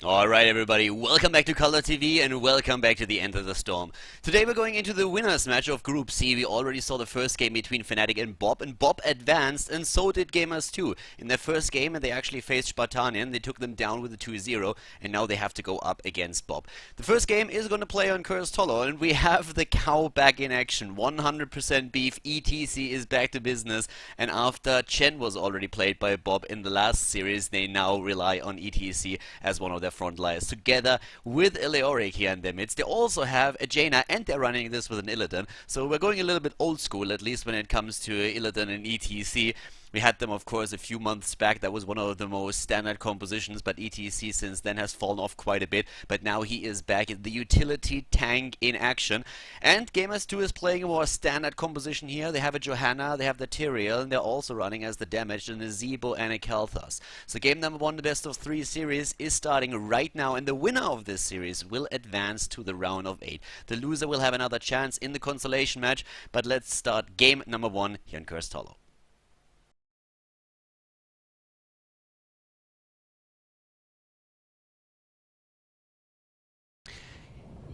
Alright everybody, welcome back to Khaldor TV and welcome back to the End of the Storm. Today we're going into the winners match of Group C. We already saw the first game between Fnatic and Bob advanced, and so did Gamers2. In their first game they actually faced Spartanian, they took them down with a 2-0, and now they have to go up against Bob. The first game is going to play on Khaldor, and we have the cow back in action. 100% beef, ETC is back to business, and after Chen was already played by Bob in the last series, they now rely on ETC as one of their front lines, together with Leoric here in their midst. They also have a Jaina, and they're running this with an Illidan, so we're going a little bit old school, at least when it comes to Illidan and ETC. We had them, of course, a few months back. That was one of the most standard compositions, but ETC since then has fallen off quite a bit. But now he is back in the utility tank in action. And Gamers2 is playing a more standard composition here. They have a Johanna, they have the Tyrael, and they're also running as the damage and a Zebo and a Khaldor. So game number 1, the best of 3 series, is starting right now, and the winner of this series will advance to the round of 8. The loser will have another chance in the consolation match, but let's start game number 1 here in Khaldor.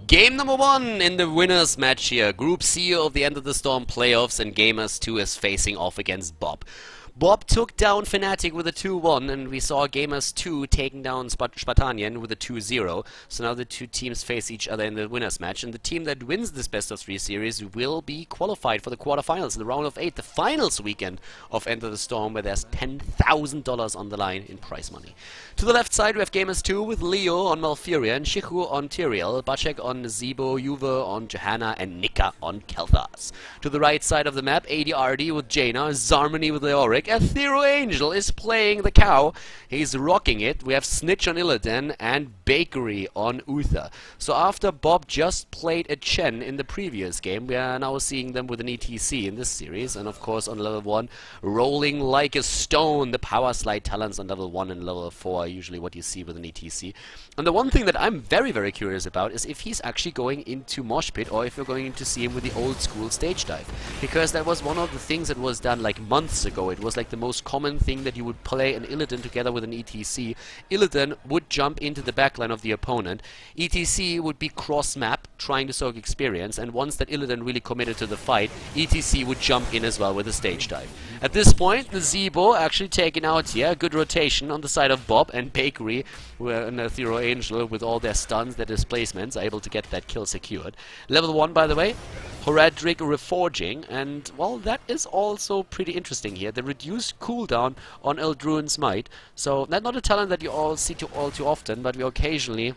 Game number 1 in the winners match here. Group C of the End of the Storm playoffs, and Gamers2 is facing off against Bob. Bob took down Fnatic with a 2-1, and we saw Gamers2 taking down Spartanian with a 2-0. So now the two teams face each other in the winners match, and the team that wins this best of 3 series will be qualified for the quarterfinals in the round of 8, the finals weekend of End of the Storm, where there's $10,000 on the line in prize money. To the left side we have Gamers2 with Leo on Malfurion, Shihu on Tyrael, Bacek on Zebo, Juve on Johanna, and Nika on Khaldor. To the right side of the map, ADRD with Jaina, Zarmony with Leoric, Aethero Angel is playing the cow. He's rocking it. We have Snitch on Illidan and Bakery on Uther. So after Bob just played a Chen in the previous game, we are now seeing them with an ETC in this series. And of course on level 1, rolling like a stone. The power slide talents on level 1 and level 4 are usually what you see with an ETC. And the one thing that I'm very curious about is if he's actually going into Mosh Pit, or if you're going to see him with the old school stage dive. Because that was one of the things that was done like months ago. It was like the most common thing that you would play an Illidan together with an ETC. Illidan would jump into the backline of the opponent. ETC would be cross-map, trying to soak experience, and once that Illidan really committed to the fight, ETC would jump in as well with a stage dive. At this point, the Zebo actually taken out here. Good rotation on the side of Bob, and Bakery and Aethero Angel with all their stuns, their displacements, are able to get that kill secured. Level 1, by the way, Horadric Reforging, and well, that is also pretty interesting here. The reduced cooldown on Eldruin's Might. So that's not a talent that you all see all too often, but we occasionally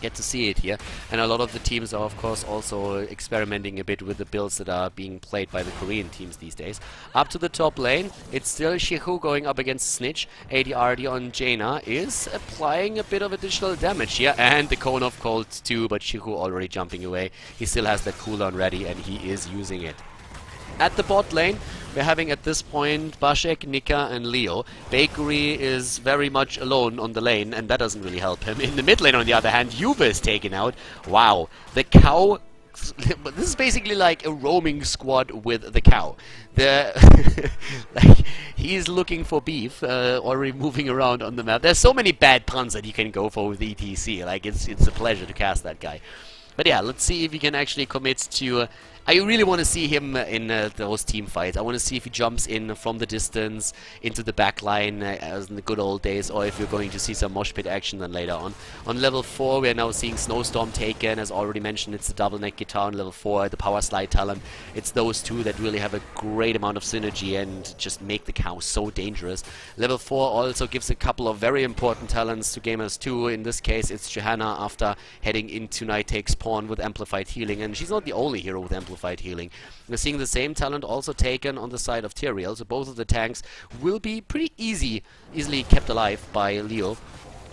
get to see it here, and a lot of the teams are of course also experimenting a bit with the builds that are being played by the Korean teams these days. Up to the top lane, it's still Shihu going up against Snitch. ADRD on Jaina is applying a bit of additional damage here, and the Cone of Cold too, but Shihu already jumping away. He still has that cooldown ready, and he is using it. At the bot lane, we're having at this point Bacek, Nika, and Leo. Bakery is very much alone on the lane, and that doesn't really help him. In the mid lane, on the other hand, Juve is taken out. Wow, the cow. This is basically like a roaming squad with the cow. Like, he's looking for beef, already moving around on the map. There's so many bad puns that you can go for with ETC. Like, it's a pleasure to cast that guy. But yeah, let's see if he can actually commit to... I really want to see him in those team fights. I want to see if he jumps in from the distance into the backline as in the good old days, or if you're going to see some mosh pit action then later on. On level 4, we are now seeing Snowstorm taken. As already mentioned, it's the double neck guitar on level 4, the power slide talent. It's those two that really have a great amount of synergy and just make the cow so dangerous. Level 4 also gives a couple of very important talents to Gamers2. In this case, it's Johanna after heading into Night Takes Pawn with Amplified Healing, and she's not the only hero with Amplified Healing. We're seeing the same talent also taken on the side of Tyrael, so both of the tanks will be pretty easily kept alive by Leo.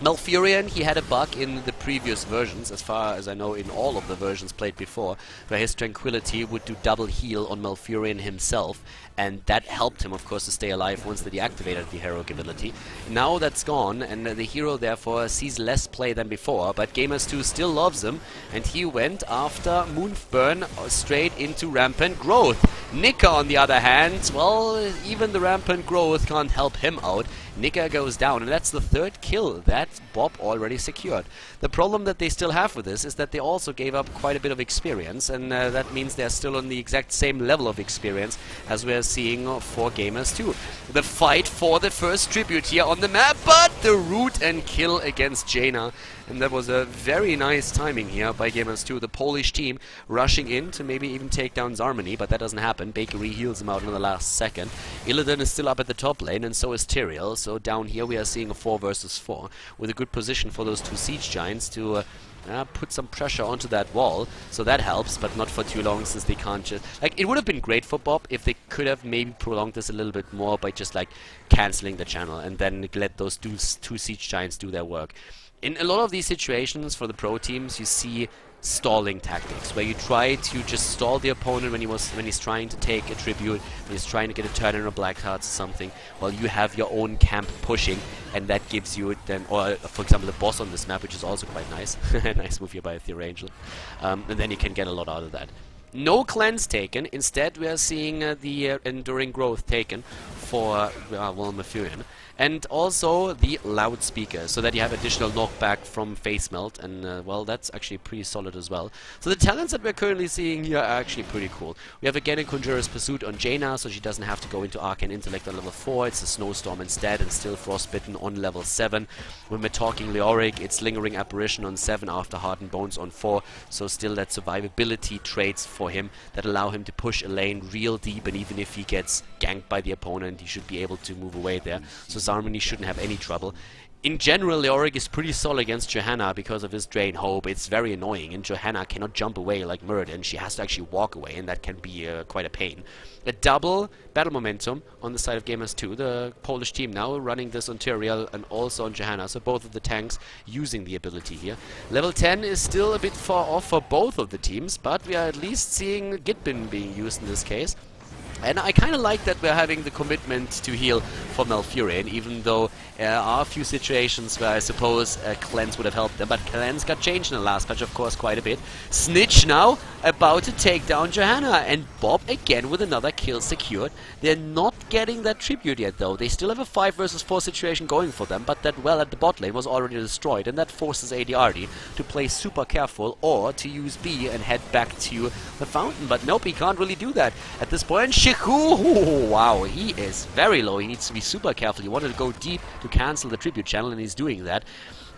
Malfurion, he had a bug in the previous versions, as far as I know in all of the versions played before, where his Tranquility would do double heal on Malfurion himself, and that helped him, of course, to stay alive once they deactivated the heroic ability. Now that's gone, and the hero therefore sees less play than before, but Gamers2 still loves him, and he went after Moonburn straight into Rampant Growth. Nika, on the other hand, well, even the Rampant Growth can't help him out. Nika goes down, and that's the third kill that Bob already secured. The problem that they still have with this is that they also gave up quite a bit of experience, and that means they're still on the exact same level of experience as we're seeing for Gamers2. The fight for the first tribute here on the map, but the root and kill against Jaina. And that was a very nice timing here by Gamers2, the Polish team rushing in to maybe even take down Zarmany, but that doesn't happen. Bakery heals him out in the last second. Illidan is still up at the top lane, and so is Tyrael. So down here we are seeing a 4 versus 4 with a good position for those two Siege Giants to put some pressure onto that wall. So that helps, but not for too long, since they can't just... Like, it would have been great for Bob if they could have maybe prolonged this a little bit more by just, like, cancelling the channel and then let those two Siege Giants do their work. In a lot of these situations for the pro teams, you see stalling tactics, where you try to just stall the opponent when he's trying to take a tribute, when he's trying to get a turn in a black hearts or something, while you have your own camp pushing, and that gives you then, or for example the boss on this map, which is also quite nice. Nice move here by Ethereal Angel. And then you can get a lot out of that. No cleanse taken. Instead, we are seeing the Enduring Growth taken for Wilmafurian. And also the loudspeaker, so that you have additional knockback from face melt, and well, that's actually pretty solid as well. So the talents that we're currently seeing here are actually pretty cool. We have again a Conjurer's Pursuit on Jaina, so she doesn't have to go into Arcane Intellect on level 4, it's a Snowstorm instead, and still Frostbitten on level 7. When we're talking Leoric, it's Lingering Apparition on 7 after Hardened Bones on 4, so still that survivability traits for him that allow him to push a lane real deep, and even if he gets ganked by the opponent, he should be able to move away there. So Zarmany shouldn't have any trouble. In general, Leoric is pretty solid against Johanna because of his Drain Hope. It's very annoying, and Johanna cannot jump away like Muradin. She has to actually walk away, and that can be quite a pain. A double battle momentum on the side of Gamers2. The Polish team now running this on Tyrael and also on Johanna, so both of the tanks using the ability here. Level 10 is still a bit far off for both of the teams, but we are at least seeing Gitbin being used in this case. And I kind of like that we're having the commitment to heal for Malfurion, even though there are a few situations where I suppose Cleanse would have helped them. But Cleanse got changed in the last patch, of course, quite a bit. Snitch now about to take down Johanna, and Bob again with another kill secured. They're not getting that tribute yet, though. They still have a 5 versus 4 situation going for them, but that well at the bot lane was already destroyed, and that forces ADRD to play super careful or to use B and head back to the fountain. But nope, he can't really do that at this point. Wow, he is very low. He needs to be super careful. He wanted to go deep to cancel the tribute channel, and he's doing that.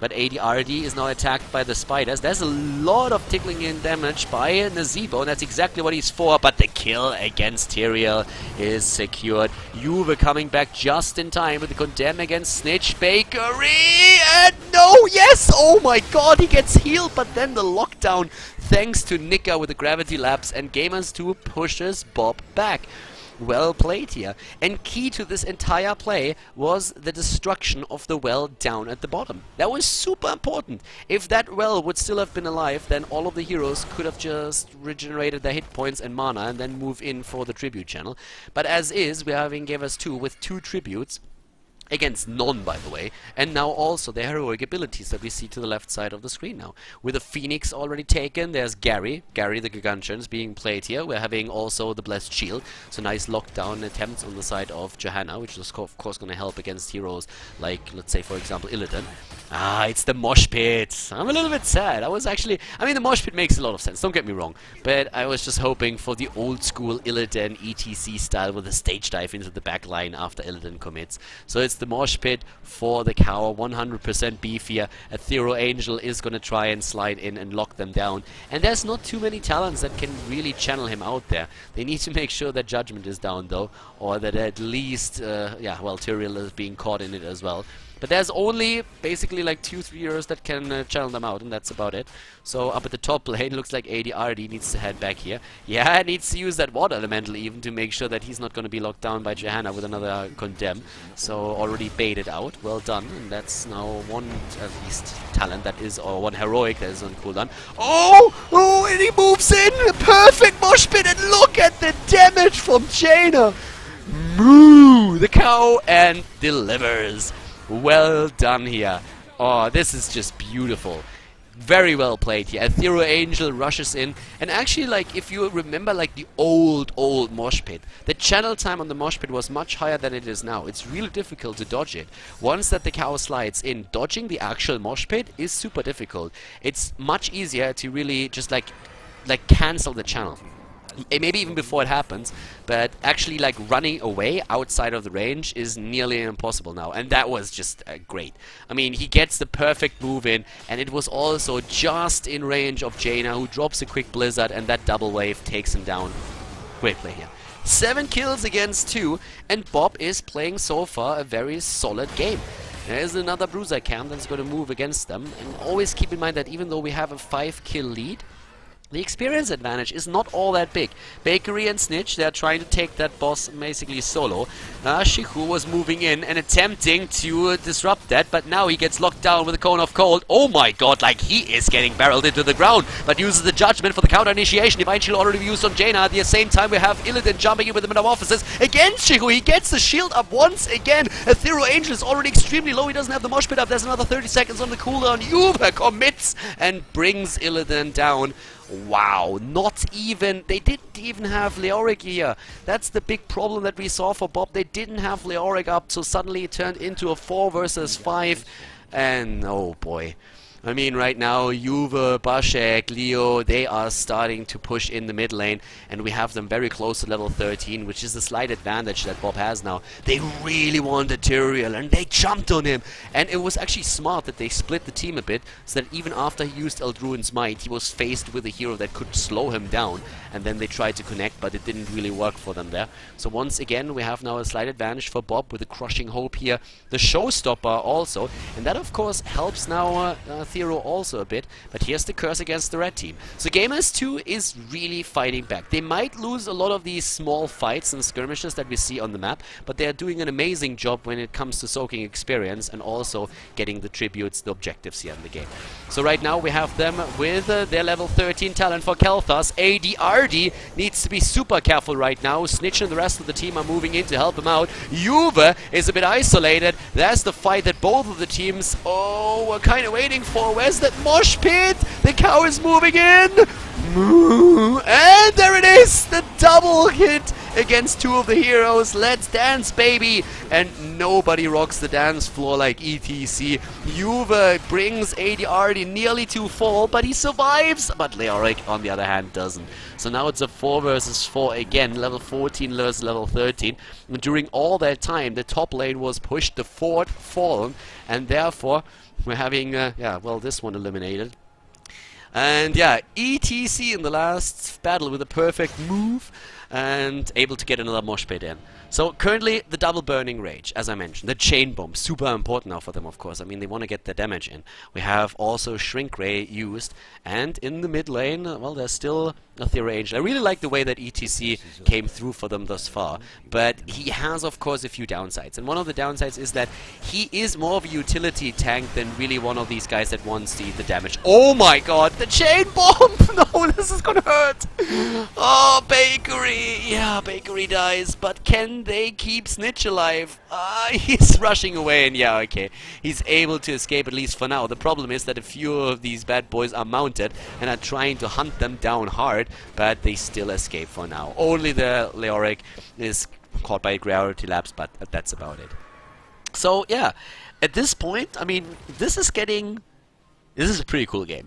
But ADRD is now attacked by the spiders. There's a lot of tickling in damage by Nazebo, and that's exactly what he's for. But the kill against Tyrael is secured. Juve coming back just in time with the condemn against Snitch. Bakery, and no, yes! Oh my god, he gets healed, but then the lockdown thanks to Nika with the gravity lapse, and Gamers2 pushes Bob back. Well played here. And key to this entire play was the destruction of the well down at the bottom. That was super important. If that well would still have been alive, then all of the heroes could have just regenerated their hit points and mana and then move in for the tribute channel. But as is, we're having Gamers2 with 2 tributes. Against none, by the way, and now also the heroic abilities that we see to the left side of the screen now. With the Phoenix already taken, there's Gary the Gargantuan is being played here. We're having also the Blessed Shield, so nice lockdown attempts on the side of Johanna, which is of course going to help against heroes like, let's say, for example, Illidan. Ah, it's the mosh pit. I'm a little bit sad. I mean, the mosh pit makes a lot of sense, don't get me wrong, but I was just hoping for the old school Illidan ETC style with a stage dive into the back line after Illidan commits. So it's the mosh pit for the cow, 100% beef here. Ethereal Angel is going to try and slide in and lock them down, and there's not too many talents that can really channel him out there. They need to make sure that Judgment is down, though, or that at least, Tyrael is being caught in it as well. But there's only basically like 2-3 heroes that can channel them out, and that's about it. So up at the top lane, looks like ADRD needs to head back here. Yeah, needs to use that water elemental even to make sure that he's not going to be locked down by Johanna with another condemn. So already baited out. Well done. And that's now one at least talent that is, or one heroic that is on cooldown. Oh, and he moves in. Perfect mosh pit, and look at the damage from Jaina. Moo! The cow and delivers. Well done here. Oh, this is just beautiful. Very well played here. Ethereal Angel rushes in, and actually, like, if you remember, like, the old mosh pit, the channel time on the mosh pit was much higher than it is now. It's really difficult to dodge it. Once that the cow slides in, dodging the actual mosh pit is super difficult. It's much easier to really just, like cancel the channel. Maybe even before it happens, but actually like running away outside of the range is nearly impossible now, and that was just great. I mean, he gets the perfect move in, and it was also just in range of Jaina, who drops a quick blizzard, and that double wave takes him down. Great play here. 7 kills against 2, and Bob is playing so far a very solid game. There's another bruiser camp that's going to move against them, and always keep in mind that even though we have a 5-kill lead, the experience advantage is not all that big. Bakery and Snitch, they're trying to take that boss basically solo. Shiku was moving in and attempting to disrupt that, but now he gets locked down with a Cone of Cold. Oh my god, like he is getting barreled into the ground, but uses the Judgment for the counter initiation. Divine Shield already used on Jaina. At the same time, we have Illidan jumping in with the Metamorphosis against Shiku. He gets the shield up once again. Ethereal Angel is already extremely low. He doesn't have the mosh pit up. There's another 30 seconds on the cooldown. Yuba commits and brings Illidan down. Wow, not even, they didn't even have Leoric here. That's the big problem that we saw for Bob. They didn't have Leoric up, so suddenly it turned into a 4 versus 5. And oh boy. I mean, right now, Juve, Bashek, Leo, they are starting to push in the mid lane, and we have them very close to level 13, which is a slight advantage that Bob has now. They really wanted Tyrael, and they jumped on him, and it was actually smart that they split the team a bit, so that even after he used Eldruin's Might, he was faced with a hero that could slow him down, and then they tried to connect, but it didn't really work for them there. So once again, we have now a slight advantage for Bob with a Crushing Hope here, the Showstopper also, and that of course helps now Thero also a bit, but here's the curse against the red team. So Gamers2 is really fighting back. They might lose a lot of these small fights and skirmishes that we see on the map, but they're doing an amazing job when it comes to soaking experience and also getting the tributes, the objectives here in the game. So right now we have them with their level 13 talent for Kel'Thas. ADRD needs to be super careful right now. Snitch and the rest of the team are moving in to help him out. Juve is a bit isolated. There's the fight that both of the teams, were kind of waiting for. Where's that mosh pit? The cow is moving in. And there it is, the double hit against 2 of the heroes. Let's dance, baby. And nobody rocks the dance floor like ETC. Juve brings ADRD nearly to fall, but he survives. But Leoric, on the other hand, doesn't. So now it's a 4 versus 4 again, level 14 versus level 13. And during all that time, the top lane was pushed, the fort fallen, and therefore we're having, this one eliminated. And yeah, ETC in the last battle with a perfect move and able to get another mosh pit in. So currently the double burning rage, as I mentioned, the chain bomb, super important now for them, of course. I mean, they want to get the damage in. We have also Shrink Ray used, and in the mid lane, well, there's still Ethereal Angel. I really like the way that ETC came through for them thus far, but he has, of course, a few downsides. And one of the downsides is that he is more of a utility tank than really one of these guys that wants to eat the damage. Oh my god, the chain bomb! No, this is gonna hurt! Oh, Bakery! Yeah, Bakery dies, but can they keep Snitch alive? He's rushing away, and yeah, okay. He's able to escape, at least for now. The problem is that a few of these bad boys are mounted and are trying to hunt them down hard, but they still escape for now. Only the Leoric is caught by a gravity lapse, but that's about it. So, yeah, at this point, I mean, this is a pretty cool game.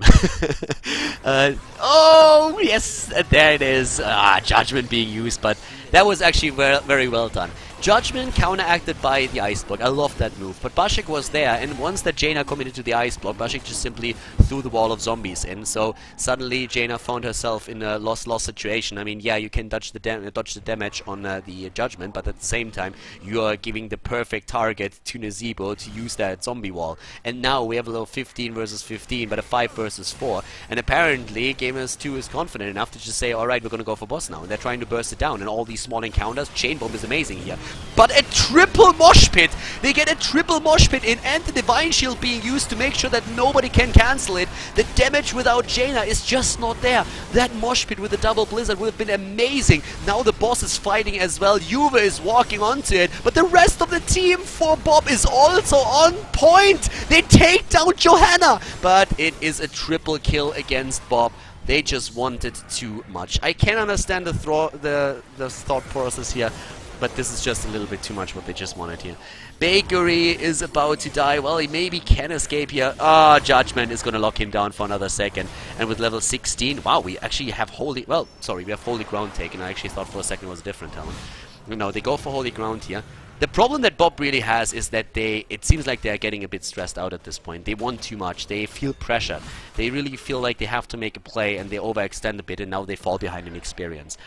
Oh, yes, there it is. Judgment being used, but that was actually very well done. Judgment counteracted by the Ice Block. I love that move. But Bashik was there, and once that Jaina committed to the Ice Block, Bashik just simply threw the wall of zombies in. So suddenly Jaina found herself in a loss-loss situation. I mean, yeah, you can dodge the damage on the Judgment, but at the same time, you are giving the perfect target to Nazeebo to use that zombie wall. And now we have a little 15 versus 15, but a 5 versus 4. And apparently, Gamers2 is confident enough to just say, alright, we're gonna go for boss now. And they're trying to burst it down. And all these small encounters, Chain Bomb is amazing here. But a triple mosh pit They get a triple mosh pit in and the Divine Shield being used to make sure that nobody can cancel it. The damage without Jaina is just not there. That mosh pit with the double blizzard would have been amazing. Now the boss is fighting as well. Juve is walking onto it, but the rest of the team for Bob is also on point. They take down Johanna, but it is a triple kill against Bob. They just wanted too much. I can understand the thought process here, but this is just a little bit too much what they just wanted here. Bakery is about to die. Well, he maybe can escape here. Ah, Judgment is going to lock him down for another second. And with level 16, wow, we actually have Holy... Well, sorry, we have Holy Ground taken. I actually thought for a second it was a different talent. No, they go for Holy Ground here. The problem that Bob really has is that it seems like they're getting a bit stressed out at this point. They want too much. They feel pressured. They really feel like they have to make a play and they overextend a bit and now they fall behind in experience.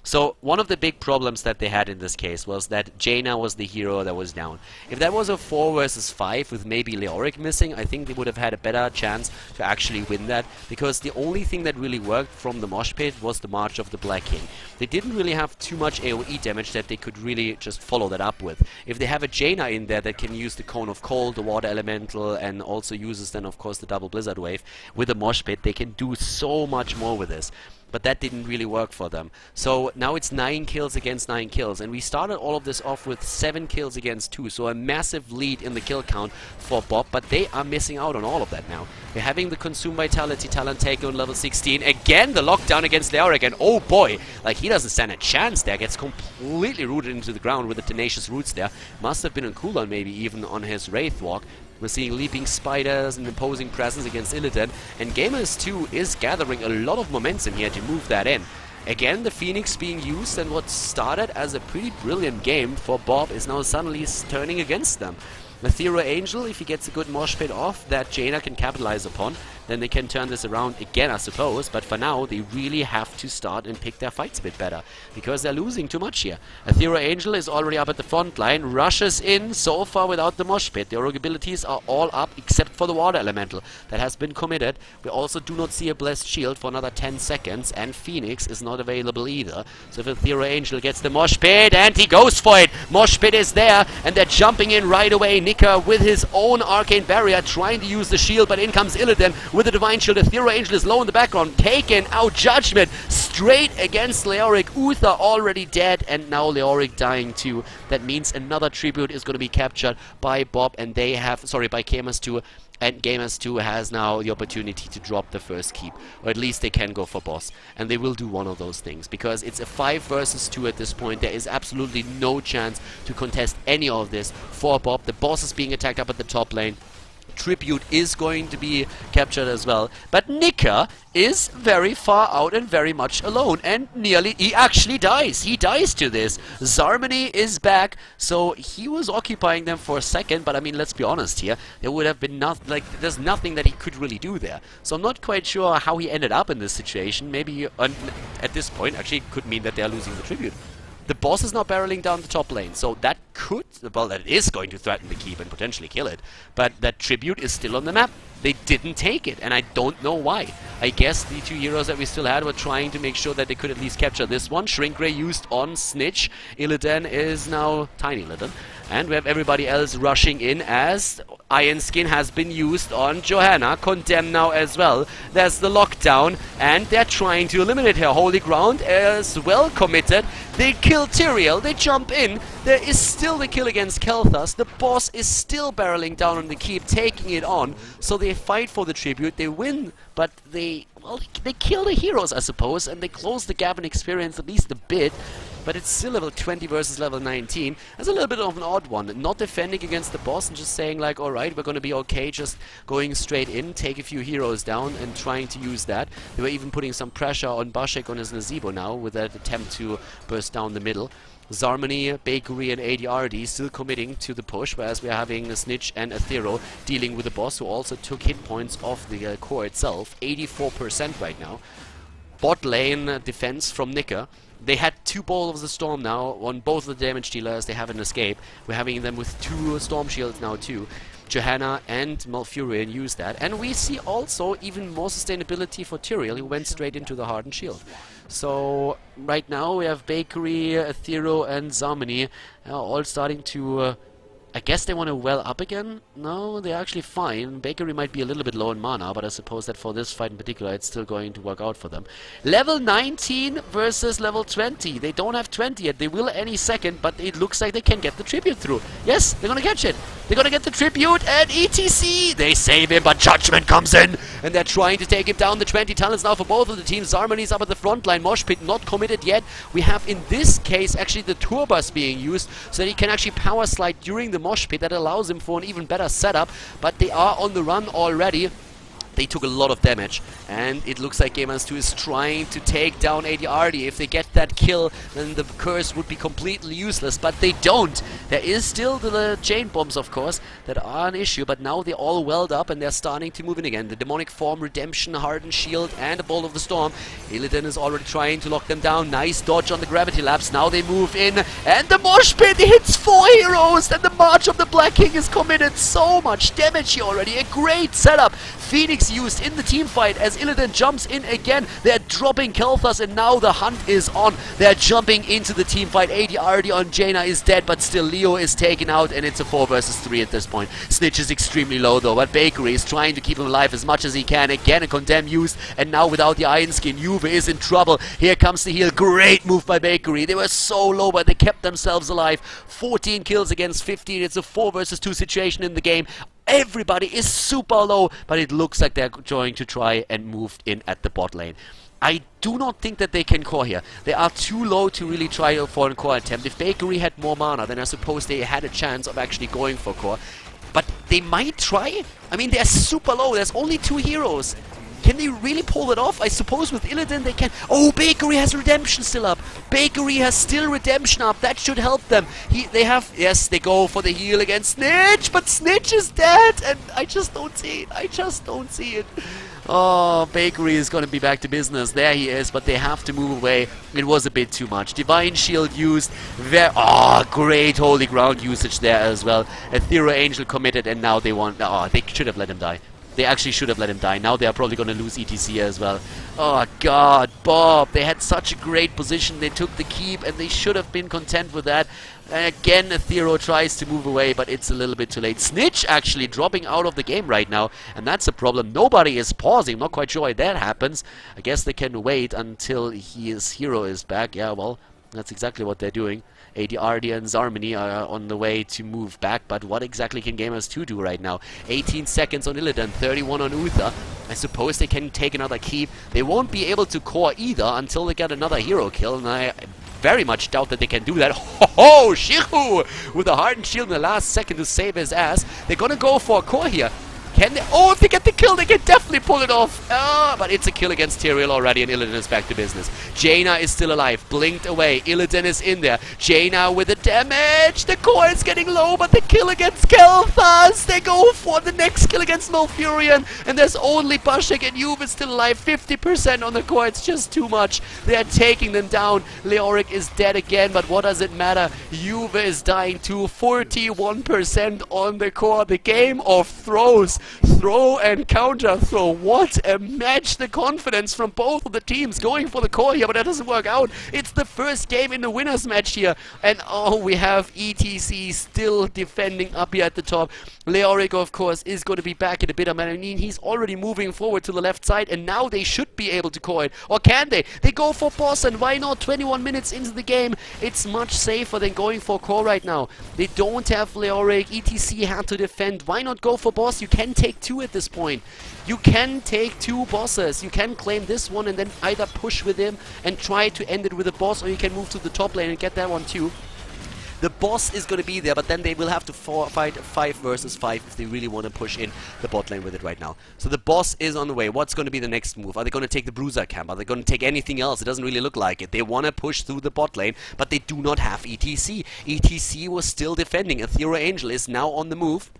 So one of the big problems that they had in this case was that Jaina was the hero that was down. If that was a 4 versus 5 with maybe Leoric missing, I think they would have had a better chance to actually win that, because the only thing that really worked from the mosh pit was the March of the Black King. They didn't really have too much AoE damage that they could really just follow that up with. If they have a Jaina in there that can use the Cone of Cold, the Water Elemental, and also uses then of course the double Blizzard Wave with the mosh pit, they can do so much more with this. But that didn't really work for them. So now it's 9 kills against 9 kills. And we started all of this off with 7 kills against 2. So a massive lead in the kill count for Bob. But they are missing out on all of that now. They're having the Consume Vitality talent taken on level 16. Again, the lockdown against Leoric. And oh boy, like he doesn't stand a chance there. Gets completely rooted into the ground with the Tenacious Roots there. Must have been on cooldown maybe even on his Wraith Walk. We're seeing Leaping Spiders and imposing presence against Illidan, and Gamers2 is gathering a lot of momentum here to move that in. Again, the Phoenix being used, and what started as a pretty brilliant game for Bob is now suddenly turning against them. Ethereal Angel, if he gets a good mosh pit off that Jaina can capitalize upon, then they can turn this around again, I suppose. But for now, they really have to start and pick their fights a bit better, because they're losing too much here. Ethereal Angel is already up at the front line, rushes in so far without the mosh pit. The Auric abilities are all up except for the Water Elemental. That has been committed. We also do not see a Blessed Shield for another 10 seconds, and Phoenix is not available either. So if Ethereal Angel gets the mosh pit, and he goes for it! Mosh pit is there, and they're jumping in right away. Nika with his own Arcane Barrier trying to use the shield, but in comes Illidan with the Divine Shield. Ethereal Angel is low in the background, taken out. Judgment straight against Leoric. Uther already dead, and now Leoric dying too. That means another tribute is going to be captured by Bob, and they have, sorry, by Gamers2, and Gamers2 has now the opportunity to drop the first keep, or at least they can go for boss, and they will do one of those things, because it's a 5 versus 2 at this point. There is absolutely no chance to contest any of this for Bob. The boss is being attacked up at the top lane. Tribute is going to be captured as well, but Nika is very far out and very much alone, and he actually dies. He dies to this. Zarmony is back, so he was occupying them for a second, but I mean, let's be honest here, there would have been nothing, like, there's nothing that he could really do there. So I'm not quite sure how he ended up in this situation. Maybe at this point actually it could mean that they're losing the tribute. The boss is now barreling down the top lane, so that could, well, that is going to threaten the keep and potentially kill it. But that tribute is still on the map. They didn't take it, and I don't know why. I guess the 2 heroes that we still had were trying to make sure that they could at least capture this one. Shrink Ray used on Snitch. Illidan is now Tiny Illidan. And we have everybody else rushing in as Iron Skin has been used on Johanna. Condemn now as well. There's the lockdown, and they're trying to eliminate her. Holy Ground as well committed. They kill Tyrael. They jump in. There is still the kill against Kel'Thas. The boss is still barreling down on the keep, taking it on. So they fight for the tribute. They win, but they kill the heroes, I suppose, and they close the gap in experience at least a bit. But it's still level 20 versus level 19. That's a little bit of an odd one. Not defending against the boss and just saying like, alright, we're gonna be okay, just going straight in, take a few heroes down and trying to use that. They were even putting some pressure on Bashek on his Nazebo now with that attempt to burst down the middle. Zarmony, Bakery and ADRD still committing to the push, whereas we're having a Snitch and Athero dealing with the boss, who also took hit points off the core itself. 84% right now. Bot lane defense from Nika. They had 2 Bowl of the Storm now on both the damage dealers. They have an escape. We're having them with 2 Storm Shields now too. Johanna and Malfurion use that. And we see also even more sustainability for Tyrael, who went straight into the Hardened Shield. So right now we have Bakery, Athero and Zarmony all starting to I guess they want to well up again? No, they're actually fine. Bakery might be a little bit low in mana, but I suppose that for this fight in particular, it's still going to work out for them. Level 19 versus level 20. They don't have 20 yet. They will any second, but it looks like they can get the tribute through. Yes, they're going to catch it. They're going to get the tribute, and ETC! They save him, but Judgment comes in, and they're trying to take him down. The 20 talents now for both of the teams. Zarmany's up at the front line. Mosh Pit not committed yet. We have, in this case, actually the tour bus being used, so that he can actually power slide during the mosh pit. That allows him for an even better setup, but they are on the run already. They took a lot of damage, and it looks like Gamers2 is trying to take down ADRD. If they get that kill, then the curse would be completely useless, but they don't. There is still the chain bombs, of course, that are an issue, but now they're all welled up, and they're starting to move in again. The Demonic Form, Redemption, Hardened Shield, and a Bolt of the Storm. Illidan is already trying to lock them down. Nice dodge on the Gravity Lapse. Now they move in, and the Mosh Pit hits 4 heroes, and the March of the Black King is committed. So much damage here already. A great setup. Phoenix used in the team fight as Illidan jumps in again. They're dropping Kel'Thas, and now the hunt is on. They're jumping into the team fight. ADRD on Jaina is dead, but still Leo is taken out, and it's a 4 versus 3 at this point. Snitch is extremely low though, but Bakery is trying to keep him alive as much as he can. Again, a Condemn used, and now without the Iron Skin, Juve is in trouble. Here comes the heal. Great move by Bakery. They were so low, but they kept themselves alive. 14 kills against 15. It's a 4 versus 2 situation in the game. Everybody is super low, but it looks like they're going to try and move in at the bot lane. I do not think that they can core here. They are too low to really try for a core attempt. If Bakery had more mana, then I suppose they had a chance of actually going for core. But they might try. I mean, they're super low. There's only 2 heroes. Can they really pull it off? I suppose with Illidan they can. Oh, Bakery has Redemption still up. Bakery has still Redemption up. That should help them. Yes, they go for the heal against Snitch, but Snitch is dead, and I just don't see it. I just don't see it. Oh, Bakery is going to be back to business. There he is, but they have to move away. It was a bit too much. Divine Shield used. Great Holy Ground usage there as well. Ethereal Angel committed, and now they want. Oh, they should have let him die. They actually should have let him die. Now they are probably going to lose ETC as well. Oh god, Bob. They had such a great position. They took the keep, and they should have been content with that. And again, Ethereal tries to move away, but it's a little bit too late. Snitch actually dropping out of the game right now, and that's a problem. Nobody is pausing. I'm not quite sure why that happens. I guess they can wait until his hero is back. Yeah, well, that's exactly what they're doing. ADRD and Zarmany are on the way to move back, but what exactly can Gamers2 do right now? 18 seconds on Illidan, 31 on Uther. I suppose they can take another keep. They won't be able to core either until they get another hero kill, and I very much doubt that they can do that. Ho-ho! Shihu! With a Hardened Shield in the last second to save his ass. They're gonna go for a core here. Can they? Oh, if they get the kill, they can definitely pull it off. But it's a kill against Tyrael already, and Illidan is back to business. Jaina is still alive, blinked away. Illidan is in there. Jaina with the damage. The core is getting low, but the kill against Kel'Thas. They go for the next kill against Malfurion, and there's only Bashik and Juve is still alive. 50% on the core. It's just too much. They are taking them down. Leoric is dead again, but what does it matter? Juve is dying too. 41% on the core. The game of throws. Throw and counter throw. What a match. The confidence from both of the teams going for the core here, but that doesn't work out. It's the first game in the winners match here, and oh, we have ETC still defending up here at the top. Leoric, of course, is going to be back in a bit. I mean, he's already moving forward to the left side, and now they should be able to core it. Or can they? They go for boss, and why not? 21 minutes into the game. It's much safer than going for core right now. They don't have Leoric. ETC had to defend. Why not go for boss? You can take 2 at this point. You can take 2 bosses. You can claim this one and then either push with him and try to end it with a boss, or you can move to the top lane and get that one too. The boss is going to be there, but then they will have to fight 5 versus 5 if they really want to push in the bot lane with it right now. So the boss is on the way. What's going to be the next move? Are they going to take the Bruiser camp? Are they going to take anything else? It doesn't really look like it. They want to push through the bot lane, but they do not have ETC. ETC was still defending. Ethereal Angel is now on the move.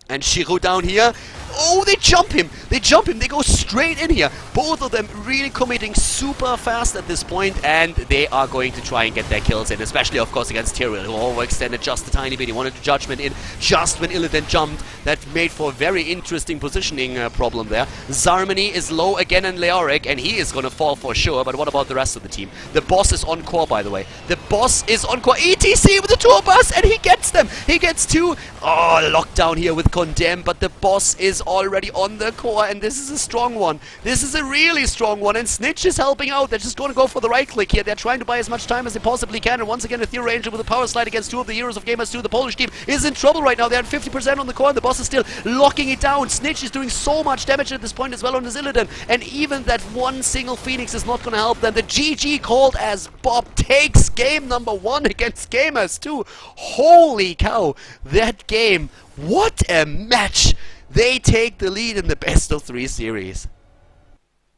And Shiro down here. Oh, they jump him. They jump him. They go straight in here. Both of them really committing super fast at this point, and they are going to try and get their kills in, especially, of course, against Tyrael, who overextended just a tiny bit. He wanted to Judgment in just when Illidan jumped. That made for a very interesting positioning problem there. Zarmany is low again in Leoric, and he is going to fall for sure, but what about the rest of the team? The boss is on core, by the way. The boss is on core. ETC with the tour bus, and he gets them. He gets two. Oh, lockdown here with Condemn, but the boss is already on the core, and this is a strong one. This is a really strong one, and Snitch is helping out. They're just going to go for the right click here. They're trying to buy as much time as they possibly can, and once again, a Theo Ranger with a power slide against two of the heroes of Gamers2. The Polish team is in trouble right now. They're at 50% on the core, and the boss is still locking it down. Snitch is doing so much damage at this point as well on his Illidan, and even that one single Phoenix is not going to help them. The GG called as Bob takes game number 1 against Gamers2. Holy cow, that game, what a match! They take the lead in the best of 3 series.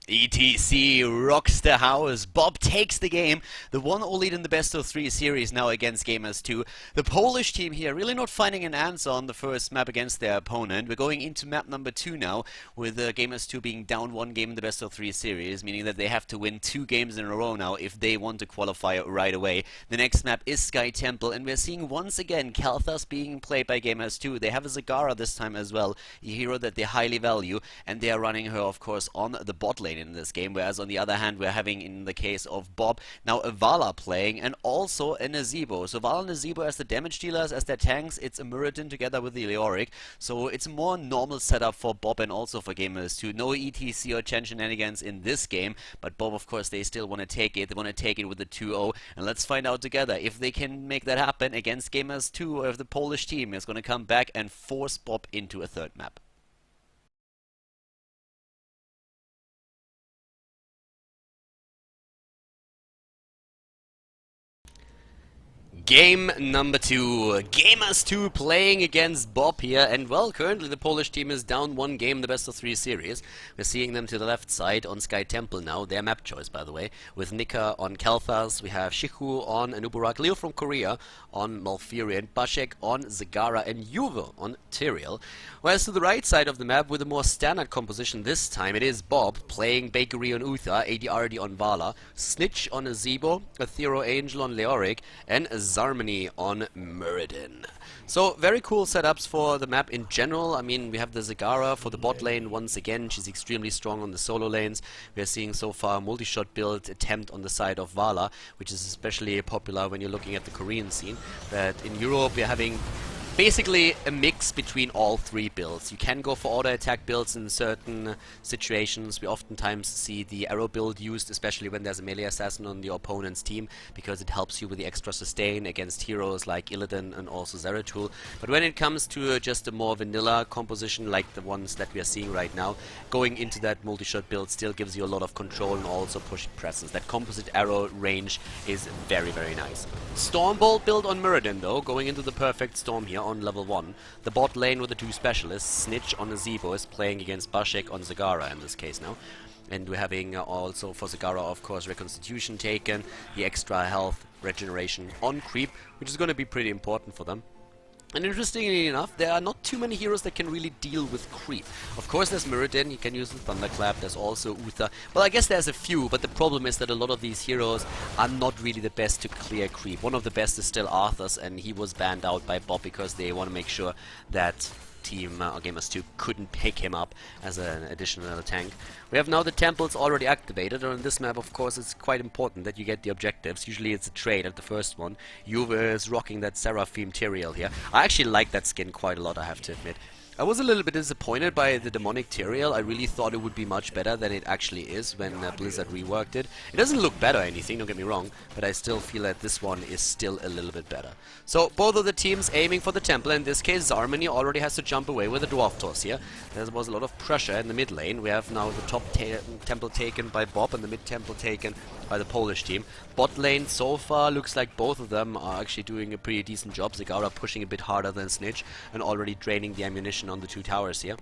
ETC rocks the house. Bob takes the game. The 1-0 lead in the best of 3 series now against Gamers2. The Polish team here really not finding an answer on the first map against their opponent. We're going into map number 2 now, with Gamers2 being down 1 game in the best of 3 series, meaning that they have to win 2 games in a row now if they want to qualify right away. The next map is Sky Temple, and we're seeing once again Khaldor being played by Gamers2. They have a Zagara this time as well, a hero that they highly value, and they are running her, of course, on the bot lane in this game, whereas on the other hand we're having, in the case of Bob, now a Vala playing and also a Nazebo. So Vala and Nazebo as the damage dealers, as their tanks. It's a Muradin together with the Leoric, so it's a more normal setup for Bob and also for Gamers2. No ETC or Chen shenanigans in this game, but Bob, of course, they still want to take it. They want to take it with the 2-0, and let's find out together if they can make that happen against Gamers2, or if the Polish team is going to come back and force Bob into a third map. Game number 2. Gamers2 playing against Bob here, and well, currently the Polish team is down 1 game in the best of 3 series. We're seeing them to the left side on Sky Temple now, their map choice by the way, with Nika on Khaldor, we have Shihu on Anubarak, Leo from Korea on Malfurion, Bashek on Zagara, and Juve on Tyrael. Whereas to the right side of the map, with a more standard composition this time, it is Bob playing Bakery on Uther, ADRD on Vala, Snitch on Azebo, Athero Angel on Leoric, and Zarmany on Muradin. So very cool setups for the map in general. I mean, we have the Zagara for the bot lane once again. She's extremely strong on the solo lanes. We are seeing so far a multi-shot build attempt on the side of Vala, which is especially popular when you're looking at the Korean scene. But in Europe we're having basically a mix between all 3 builds. You can go for auto attack builds in certain situations. We oftentimes see the arrow build used, especially when there's a melee assassin on the opponent's team, because it helps you with the extra sustain against heroes like Illidan and also Zeratul. But when it comes to just a more vanilla composition like the ones that we are seeing right now, going into that multi-shot build still gives you a lot of control and also push presence. That composite arrow range is very, very nice. Stormbolt build on Muradin though, going into the perfect storm here on level 1. The bot lane with the 2 specialists, Snitch on Azebo is playing against Bashek on Zagara in this case now. And we're having also for Zagara, of course, Reconstitution taken, the extra health regeneration on creep, which is going to be pretty important for them. And interestingly enough, there are not too many heroes that can really deal with creep. Of course there's Muradin, you can use the Thunderclap, there's also Uther. Well, I guess there's a few, but the problem is that a lot of these heroes are not really the best to clear creep. One of the best is still Arthur's, and he was banned out by Bob because they want to make sure that team or Gamers2 couldn't pick him up as an additional tank. We have now the temples already activated, and on this map of course it's quite important that you get the objectives. Usually it's a trade at the first one. Juve is rocking that Seraphim Tyrael here. I actually like that skin quite a lot, I have to admit. I was a little bit disappointed by the demonic Tyrael. I really thought it would be much better than it actually is when Blizzard reworked it. It doesn't look better or anything, don't get me wrong, but I still feel that this one is still a little bit better. So both of the teams aiming for the temple. In this case, Zarmany already has to jump away with a dwarf toss here. There was a lot of pressure in the mid lane. We have now the top temple taken by Bob and the mid temple taken by the Polish team. Bot lane so far looks like both of them are actually doing a pretty decent job. Zagara pushing a bit harder than Snitch and already draining the ammunition on the 2 towers here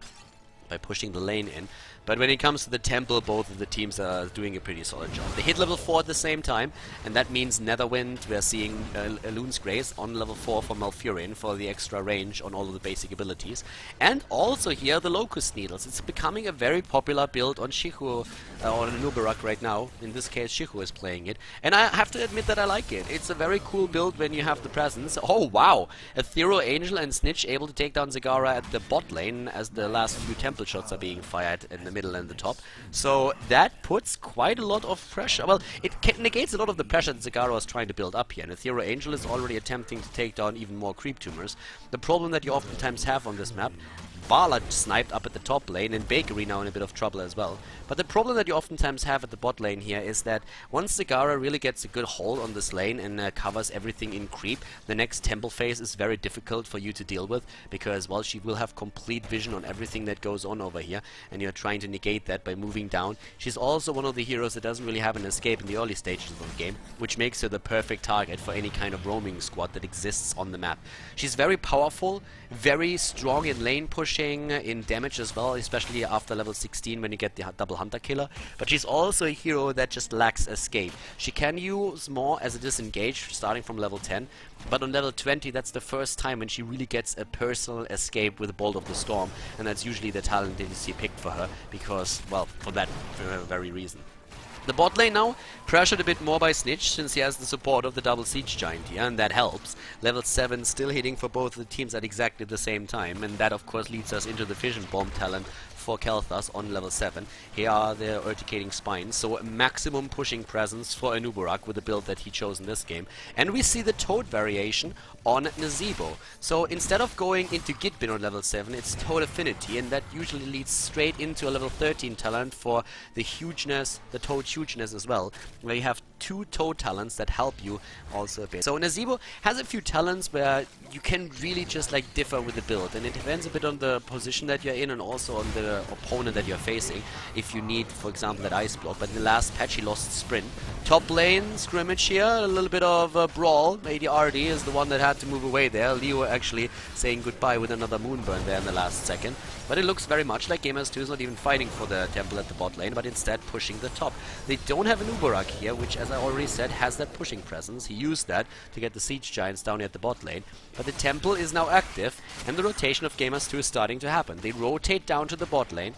by pushing the lane in. But when it comes to the temple, both of the teams are doing a pretty solid job. They hit level 4 at the same time, and that means Netherwind. We're seeing Loon's Grace on level 4 for Malfurion for the extra range on all of the basic abilities. And also here the Locust Needles. It's becoming a very popular build on Shihu or an Nubarak right now. In this case, Shihu is playing it. And I have to admit that I like it. It's a very cool build when you have the presence. Oh, wow! Ethereal Angel and Snitch able to take down Zagara at the bot lane as the last few temple shots are being fired in the middle and the top. So that puts quite a lot of pressure. Well, it negates a lot of the pressure that Zagara was trying to build up here. And Ethereal Angel is already attempting to take down even more creep tumors. The problem that you oftentimes have on this map, Vala sniped up at the top lane, and Bakery now in a bit of trouble as well. But the problem that you oftentimes have at the bot lane here is that once Zagara really gets a good hold on this lane and covers everything in creep, the next temple phase is very difficult for you to deal with, because, well, she will have complete vision on everything that goes on over here, and you're trying to negate that by moving down. She's also one of the heroes that doesn't really have an escape in the early stages of the game, which makes her the perfect target for any kind of roaming squad that exists on the map. She's very powerful, very strong in lane pushing, in damage as well, especially after level 16 when you get the double hunter killer, but she's also a hero that just lacks escape. She can use more as a disengage starting from level 10, but on level 20 that's the first time when she really gets a personal escape with the Bolt of the Storm, and that's usually the talent that you see picked for her, because, well, for that very reason. The bot lane now pressured a bit more by Snitch, since he has the support of the double siege giant here, and that helps. Level 7 still hitting for both the teams at exactly the same time, and that of course leads us into the Fission Bomb talent for Khaldor on level 7. Here are the Urticating Spines, so maximum pushing presence for Anubarak with the build that he chose in this game. And we see the Toad variation on Nazeebo. So instead of going into Gitbin on level 7, it's Toad Affinity, and that usually leads straight into a level 13 talent for the hugeness, the Toad hugeness as well, where you have 2 Toad talents that help you also a bit. So Nazeebo has a few talents where you can really just like differ with the build, and it depends a bit on the position that you're in and also on the opponent that you're facing, if you need, for example, that ice block. But in the last patch he lost sprint. Top lane scrimmage here, a little bit of a brawl. ADRD is the one that had to move away there. Leo actually saying goodbye with another moonburn there in the last second. But it looks very much like Gamers2 is not even fighting for the temple at the bot lane, but instead pushing the top. They don't have an Ubarak here, which, as I already said, has that pushing presence. He used that to get the siege giants down at the bot lane. But the temple is now active, and the rotation of Gamers2 is starting to happen. They rotate down to the bot lane.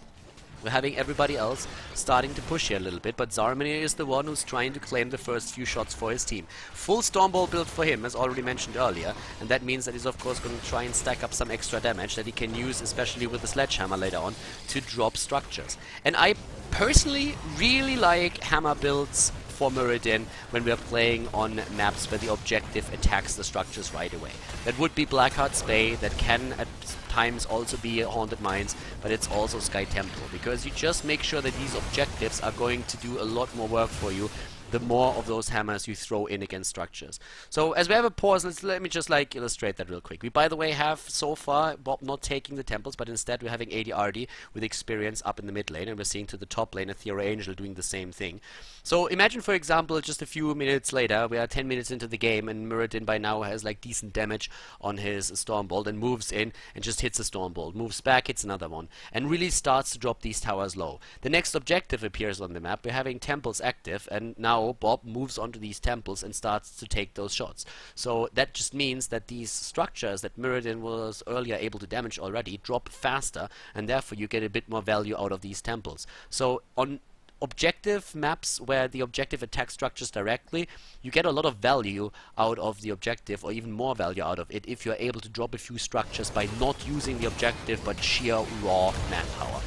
We're having everybody else starting to push here a little bit, but Zarmini is the one who's trying to claim the first few shots for his team. Full Stormbolt build for him, as already mentioned earlier, and that means that he's of course going to try and stack up some extra damage that he can use, especially with the Sledgehammer later on, to drop structures. And I personally really like hammer builds for Muradin when we are playing on maps where the objective attacks the structures right away. That would be Blackheart's Bay, that can at times also be Haunted Mines, but it's also Sky Temple, because you just make sure that these objectives are going to do a lot more work for you the more of those hammers you throw in against structures. So as we have a pause, let me just like illustrate that real quick. We, by the way, have so far Bob not taking the temples, but instead we're having ADRD with experience up in the mid lane, and we're seeing to the top lane Ethereal Angel doing the same thing. So imagine, for example, just a few minutes later, we are 10 minutes into the game, and Muradin by now has like decent damage on his Stormbolt and moves in and just hits a Stormbolt, moves back, hits another one, and really starts to drop these towers low. The next objective appears on the map. We're having temples active, and now Bob moves onto these temples and starts to take those shots. So that just means that these structures that Muradin was earlier able to damage already drop faster, and therefore you get a bit more value out of these temples. So on objective maps where the objective attacks structures directly, you get a lot of value out of the objective, or even more value out of it, if you're able to drop a few structures by not using the objective but sheer raw manpower.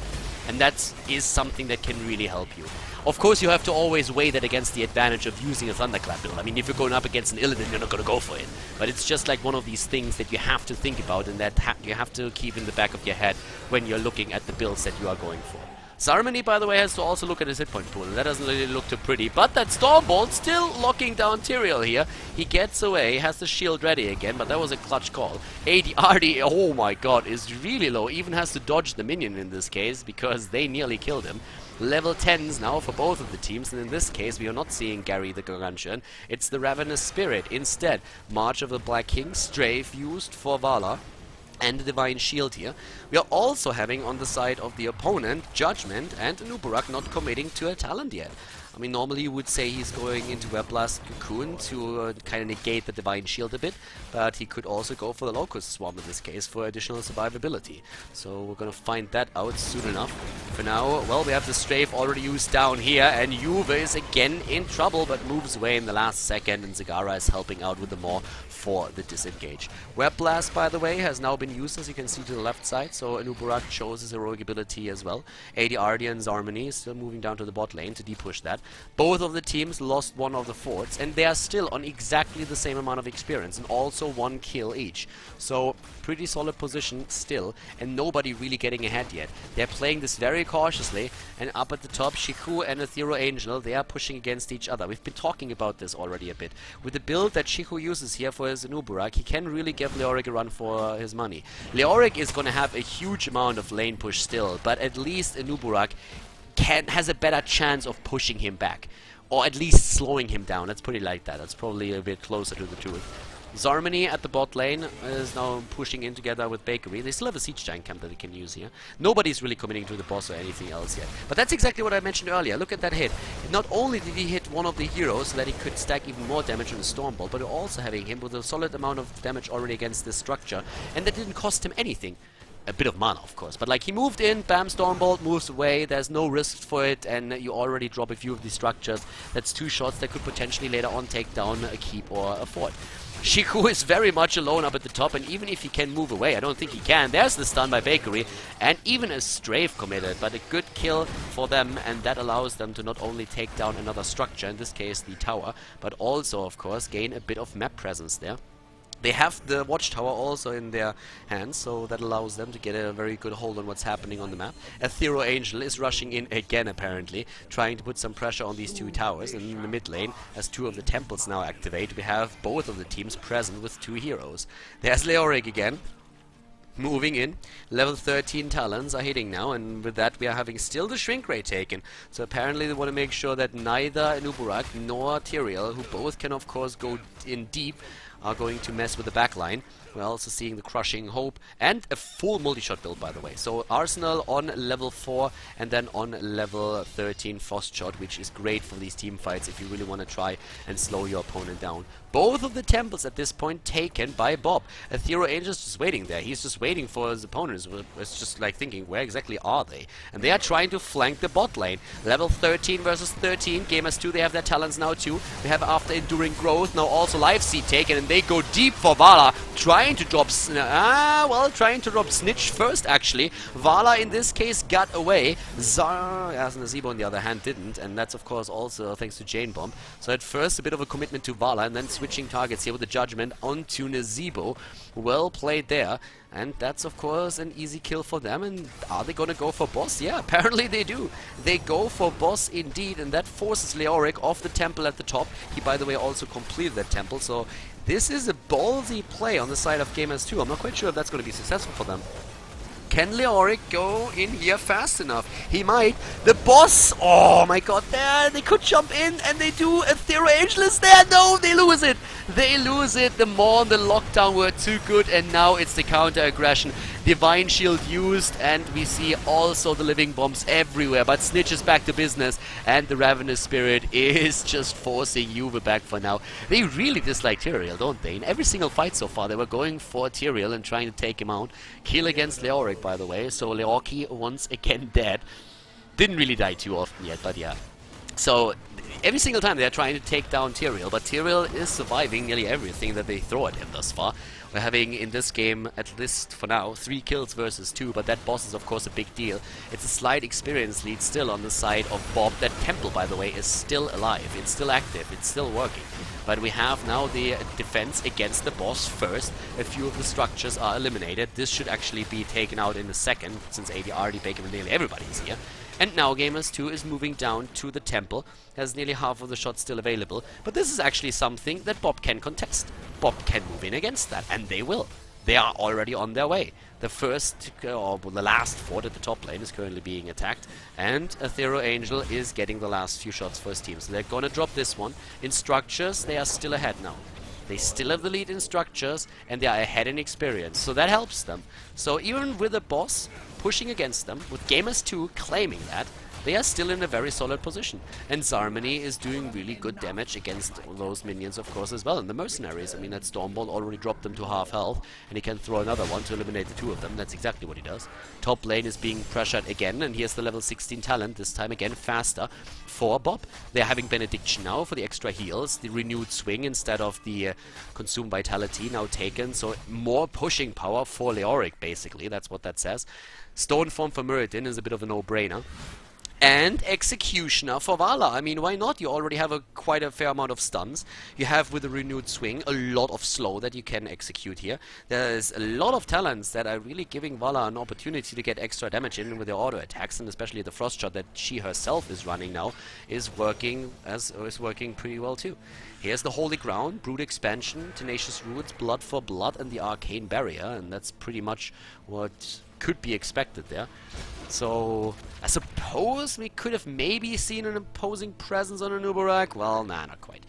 And that is something that can really help you. Of course, you have to always weigh that against the advantage of using a Thunderclap build. I mean, if you're going up against an Illidan, you're not going to go for it. But it's just like one of these things that you have to think about, and that you have to keep in the back of your head when you're looking at the builds that you are going for. Zarmini, by the way, has to also look at his hit point pool, and that doesn't really look too pretty. But that Stormbolt still locking down Tyrael here. He gets away, has the shield ready again, but that was a clutch call. ADRD, oh my god, is really low. Even has to dodge the minion in this case, because they nearly killed him. Level 10s now for both of the teams, and in this case we are not seeing Gary the Gargantuan, it's the Ravenous Spirit. Instead, March of the Black King, Strafe used for Vala, and the Divine Shield here. We are also having on the side of the opponent Judgment and Nubarak not committing to a talent yet. I mean, normally you would say he's going into Web Blast Cocoon to kind of negate the Divine Shield a bit, but he could also go for the Locust Swarm in this case for additional survivability. So we're gonna find that out soon enough. For now, well, we have the Strafe already used down here, and Juve is again in trouble, but moves away in the last second, and Zagara is helping out with the Maw for the disengage. Web Blast, by the way, has now been used, as you can see to the left side, so Anubarak shows his heroic ability as well. AD Ardia and Zarmani still moving down to the bot lane to depush that. Both of the teams lost one of the forts, and they are still on exactly the same amount of experience, and also 1 kill each. So, pretty solid position still, and nobody really getting ahead yet. They're playing this very cautiously, and up at the top, Shiku and Ethereal Angel, they are pushing against each other. We've been talking about this already a bit. With the build that Shiku uses here for his Anubarak, he can really give Leoric a run for his money. Leoric is going to have a huge amount of lane push still, but at least Anubarak has a better chance of pushing him back, or at least slowing him down. Let's put it like that. That's probably a bit closer to the truth. Zarmani at the bot lane is now pushing in together with Bakery. They still have a siege giant camp that they can use here. Nobody's really committing to the boss or anything else yet. But that's exactly what I mentioned earlier. Look at that hit. Not only did he hit one of the heroes so that he could stack even more damage on the Stormbolt, but also having him with a solid amount of damage already against this structure, and that didn't cost him anything. A bit of mana, of course, but like he moved in, bam, Stormbolt moves away, there's no risk for it, and you already drop a few of these structures. That's 2 shots that could potentially later on take down a keep or a fort. Shiku is very much alone up at the top, and even if he can move away, I don't think he can. There's the stun by Bakery, and even a strafe committed, but a good kill for them, and that allows them to not only take down another structure, in this case the tower, but also, of course, gain a bit of map presence there. They have the watchtower also in their hands, so that allows them to get a very good hold on what's happening on the map. Ethereal Angel is rushing in again, apparently, trying to put some pressure on these 2 towers. And in the mid lane, as 2 of the temples now activate, we have both of the teams present with 2 heroes. There's Leoric again, moving in. Level 13 talents are hitting now, and with that we are having still the shrink rate taken. So apparently they want to make sure that neither Anubarak nor Tyrael, who both can of course go in deep, are going to mess with the backline. We're also seeing the Crushing Hope and a full multi-shot build, by the way. So Arsenal on level 4 and then on level 13 Frost Shot, which is great for these team fights if you really want to try and slow your opponent down. Both of the temples at this point taken by Bob. Ethereal Angel's just waiting there. He's just waiting for his opponents. It's just like thinking, where exactly are they? And they are trying to flank the bot lane. Level 13 versus 13. Gamers2, they have their talents now too. We have after Enduring Growth now also Life Seed taken, and they go deep for Vala, trying to drop Snitch first, actually. Vala in this case got away. Nazebo on the other hand didn't, and that's of course also thanks to Jane Bomb. So at first a bit of a commitment to Vala, and then switching targets here with the Judgment onto Nazebo. Well played there, and that's of course an easy kill for them. And are they gonna go for boss? Yeah, apparently they do. They go for boss indeed, and that forces Leoric off the temple at the top. He, by the way, also completed that temple, so this is a ballsy play on the side of Gamers2. I'm not quite sure if that's going to be successful for them. Can Leoric go in here fast enough? He might. The boss! Oh my god, there! They could jump in, and they do. Ethereal Angel is there! No, they lose it! They lose it. The Maw and the lockdown were too good, and now it's the counter-aggression. Divine Shield used, and we see also the living bombs everywhere. But Snitch is back to business, and the Ravenous Spirit is just forcing Juve back for now. They really dislike Tyrael, don't they? In every single fight so far, they were going for Tyrael and trying to take him out. Kill against Leoric, by the way, so Leorki once again dead. Didn't really die too often yet, but yeah. So every single time they're trying to take down Tyrael, but Tyrael is surviving nearly everything that they throw at him thus far. We're having in this game, at least for now, 3 kills versus 2, but that boss is of course a big deal. It's a slight experience lead still on the side of Bob. That temple, by the way, is still alive. It's still active. It's still working. But we have now the defense against the boss first. A few of the structures are eliminated. This should actually be taken out in a second, since AD already Baker and nearly everybody is here. And now Gamers2 is moving down to the temple, has nearly half of the shots still available, but this is actually something that Bob can contest. Bob can move in against that, and they will. They are already on their way. The first, or the last fort at the top lane is currently being attacked, and Ethereal Angel is getting the last few shots for his team. So they're gonna drop this one. In structures, they are still ahead now. They still have the lead in structures, and they are ahead in experience, so that helps them. So even with a boss pushing against them, with Gamers2 claiming that, they are still in a very solid position. And Zarmany is doing really good damage against those minions, of course, as well. And the mercenaries, I mean, that Stormbolt already dropped them to half health, and he can throw another one to eliminate the two of them. That's exactly what he does. Top lane is being pressured again, and here's the level 16 talent, this time again faster for Bob. They're having Benediction now for the extra heals, the renewed swing instead of the consume vitality now taken, so more pushing power for Leoric, basically. That's what that says. Stone Form for Muradin is a bit of a no-brainer. And Executioner for Vala. I mean, why not? You already have quite a fair amount of stuns. You have, with the renewed swing, a lot of slow that you can execute here. There's a lot of talents that are really giving Vala an opportunity to get extra damage in with their auto attacks, and especially the Frost Shot that she herself is running now is working pretty well too. Here's the Holy Ground, Brood Expansion, Tenacious Roots, Blood for Blood, and the Arcane Barrier, and that's pretty much what could be expected there. So, I suppose we could have maybe seen an imposing presence on an Uberak. Well, nah, not quite.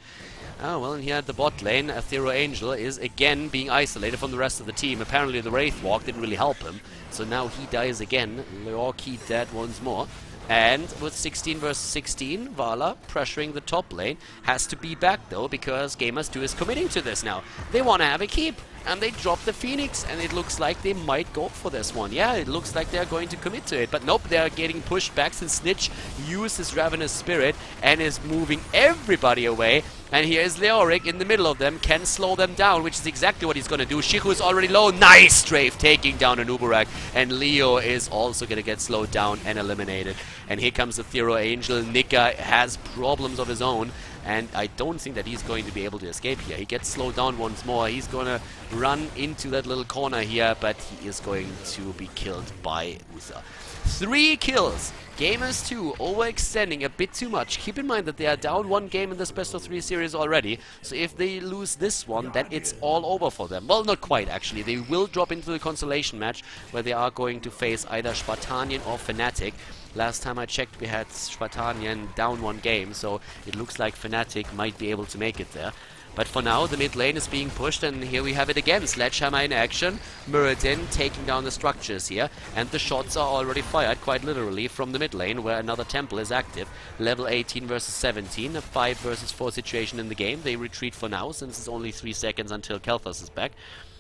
Oh, well, and here at the bot lane, Aethero Angel is again being isolated from the rest of the team. Apparently the Wraith Walk didn't really help him, so now he dies again. Leorki dead once more. And with 16 versus 16, Vala pressuring the top lane has to be back though, because Gamers2 is committing to this now. They want to have a keep, and they drop the Phoenix, and it looks like they might go for this one. Yeah, it looks like they're going to commit to it, but nope, they're getting pushed back since Snitch used his Ravenous Spirit and is moving everybody away. And here is Leoric in the middle of them, can slow them down, which is exactly what he's going to do. Shiku is already low. Nice strafe, taking down an Uberak. And Leo is also going to get slowed down and eliminated. And here comes the Aethero Angel. Nika has problems of his own, and I don't think that he's going to be able to escape here. He gets slowed down once more. He's going to run into that little corner here, but he is going to be killed by Uther. 3 kills. Gamers2 overextending a bit too much. Keep in mind that they are down 1 game in this best of 3 series already, so if they lose this one, then it's all over for them. Well, not quite actually. They will drop into the consolation match, where they are going to face either Spartanian or Fnatic. Last time I checked, we had Spartanian down 1 game, so it looks like Fnatic might be able to make it there. But for now, the mid lane is being pushed, and here we have it again. Sledgehammer in action. Muradin taking down the structures here. And the shots are already fired, quite literally, from the mid lane, where another temple is active. Level 18 versus 17, a 5 versus 4 situation in the game. They retreat for now, since it's only 3 seconds until Kelthas is back.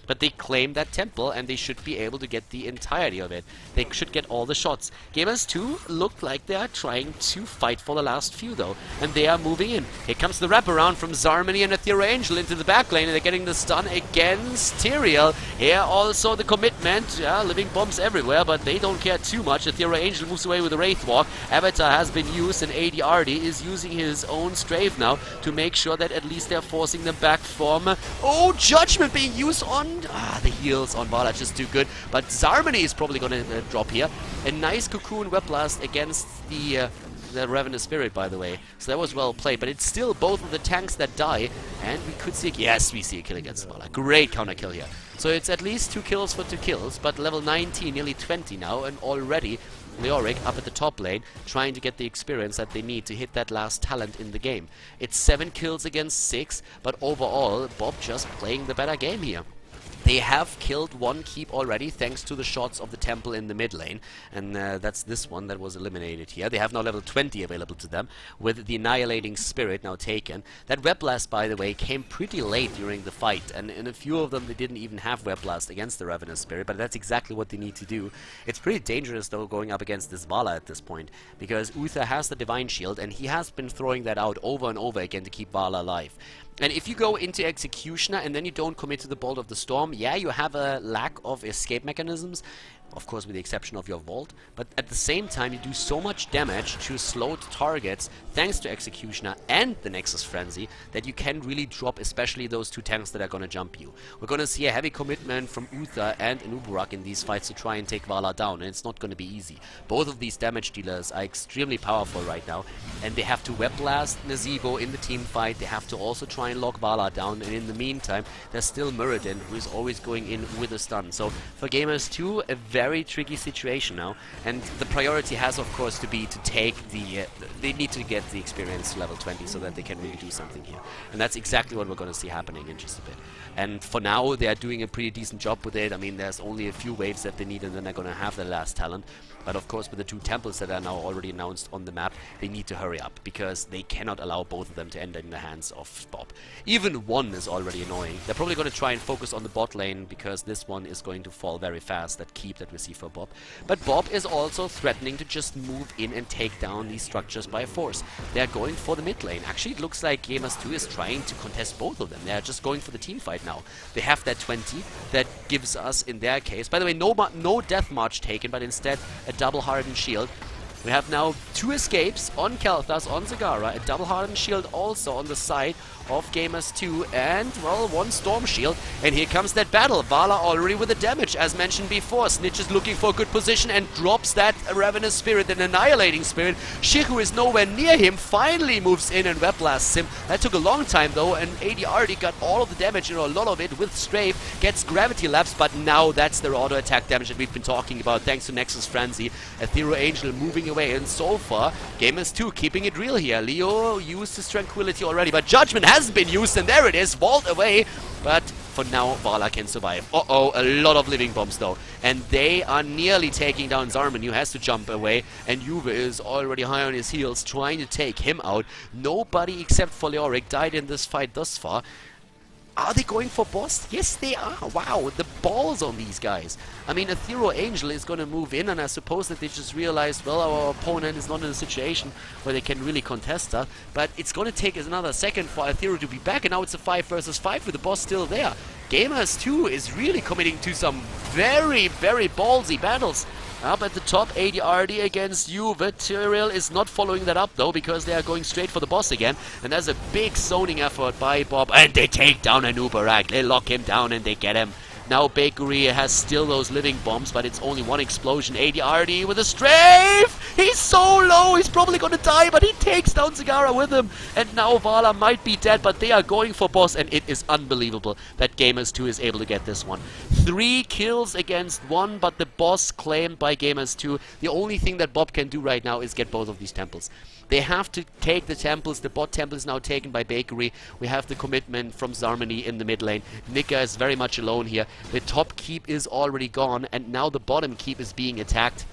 But they claim that temple, and they should be able to get the entirety of it. They should get all the shots. Gamers2 look like they are trying to fight for the last few, though. And they are moving in. Here comes the wraparound from Zarmany and Aethero Angel into the back lane, and they're getting the stun against Tyrael. Here also the commitment. Yeah, living bombs everywhere, but they don't care too much. Aethero Angel moves away with the Wraith Walk. Avatar has been used, and AD Ardy is using his own strafe now to make sure that at least they're forcing them back from... Oh, Judgment being used on... the heals on Vala just too good. But Zarmany is probably going to drop here. A nice Cocoon Web Blast against the Ravenous Spirit, by the way. So that was well played. But it's still both of the tanks that die. And we could see... Yes, we see a kill against Vala. Great counter kill here. So it's at least 2 kills for 2 kills. But level 19, nearly 20 now. And already Leoric up at the top lane, trying to get the experience that they need to hit that last talent in the game. It's 7 kills against 6. But overall, Bob just playing the better game here. They have killed 1 keep already, thanks to the shots of the temple in the mid lane. And that's this one that was eliminated here. They have now level 20 available to them, with the Annihilating Spirit now taken. That Web Blast, by the way, came pretty late during the fight. And in a few of them, they didn't even have Web Blast against the Ravenous Spirit. But that's exactly what they need to do. It's pretty dangerous, though, going up against this Vala at this point. Because Uther has the Divine Shield, and he has been throwing that out over and over again to keep Vala alive. And if you go into Executioner and then you don't commit to the Bolt of the Storm, yeah, you have a lack of escape mechanisms, of course with the exception of your Vault, but at the same time you do so much damage to slowed targets thanks to Executioner and the Nexus Frenzy that you can really drop especially those 2 tanks that are going to jump you. We're going to see a heavy commitment from Uther and Uberak in these fights to try and take Vala down, and it's not going to be easy. Both of these damage dealers are extremely powerful right now, and they have to Web Blast Nazeebo in the team fight. They have to also try and lock Vala down, and in the meantime there's still Muradin, who is always going in with a stun. So for Gamers2, a very tricky situation now, and the priority has of course to be to take the they need to get the experience to level 20 so that they can really do something here, and that's exactly what we're going to see happening in just a bit. And for now they are doing a pretty decent job with it. I mean, there's only a few waves that they need, and then they're going to have the last talent. But of course, with the 2 temples that are now already announced on the map, they need to hurry up, because they cannot allow both of them to end in the hands of Bob. Even one is already annoying. They're probably going to try and focus on the bot lane, because this one is going to fall very fast, that keep that we see for Bob. But Bob is also threatening to just move in and take down these structures by force. They're going for the mid lane. Actually, it looks like Gamers2 is trying to contest both of them. They're just going for the team fight now. They have that 20 that gives us, in their case, by the way, no death march taken, but instead a double hardened shield. We have now 2 escapes on Khaldor, on Zagara, a double hardened shield also on the side of Gamers2, and, well, 1 storm shield. And here comes that battle. Vala already with the damage, as mentioned before. Snitch is looking for a good position and drops that Ravenous Spirit, an Annihilating Spirit. Shiku is nowhere near him, finally moves in and web blasts him. That took a long time though, and AD already got all of the damage, a lot of it with Strafe, gets Gravity Lapse, but now that's the auto attack damage that we've been talking about, thanks to Nexus Frenzy. Ethereal Angel moving away, and so far, Gamers2 keeping it real here. Leo used his Tranquility already, but Judgment hasn't been used, and there it is, vault away. But for now, Vala can survive. Uh-oh, a lot of living bombs though. And they are nearly taking down Zarman, who has to jump away. And Juve is already high on his heels, trying to take him out. Nobody except for Leoric died in this fight thus far. Are they going for boss? Yes, they are. Wow, the balls on these guys. I mean, Ethereal Angel is going to move in, and I suppose that they just realized, well, our opponent is not in a situation where they can really contest us. But it's going to take us another second for Ethereal to be back, and now it's a 5 versus 5 with the boss still there. Gamers2 is really committing to some very, very ballsy battles. Up at the top, ADRD against Juve. Tyrael is not following that up though, because they are going straight for the boss again. And there's a big zoning effort by Bob. And they take down Anubarak. They lock him down and they get him. Now Bakery has still those living bombs, but it's only 1 explosion. ADRD with a strafe! He's so low, he's probably gonna die, but he takes down Zagara with him. And now Vala might be dead, but they are going for boss, and it is unbelievable that Gamers2 is able to get this one. 3 kills against 1, but the boss claimed by Gamers2. The only thing that Bob can do right now is get both of these temples. They have to take the temples. The bot temple is now taken by Bakery. We have the commitment from Zarmany in the mid lane. Nika is very much alone here. The top keep is already gone, and now the bottom keep is being attacked.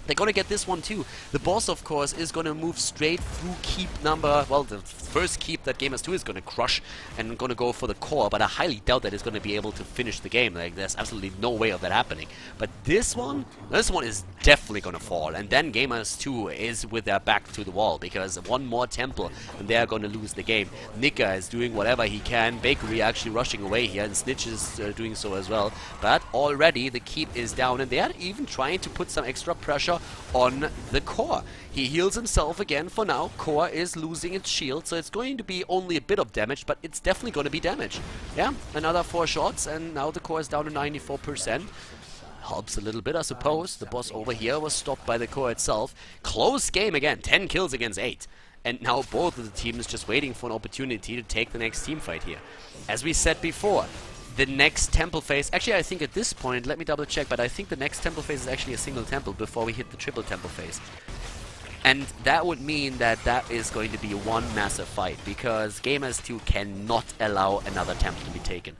They're going to get this one too. The boss, of course, is going to move straight through keep number, well, the first keep that Gamers2 is going to crush and going to go for the core, but I highly doubt that it's going to be able to finish the game. Like, there's absolutely no way of that happening. But this one is definitely going to fall, and then Gamers2 is with their back to the wall, because 1 more temple and they are going to lose the game. Nika is doing whatever he can. Bakery actually rushing away here, and Snitch is doing so as well. But already the keep is down, and they are even trying to put some extra pressure on the core. He heals himself again for now. Core is losing its shield, so it's going to be only a bit of damage, but it's definitely going to be damage. Yeah, another 4 shots, and now the core is down to 94%. Helps a little bit, I suppose. The boss over here was stopped by the core itself. Close game again, 10 kills against 8. And now both of the teams just waiting for an opportunity to take the next team fight here. As we said before, the next temple phase, actually I think at this point, let me double check, but I think the next temple phase is actually a single temple before we hit the triple temple phase. And that would mean that that is going to be one massive fight, because Gamers2 cannot allow another temple to be taken.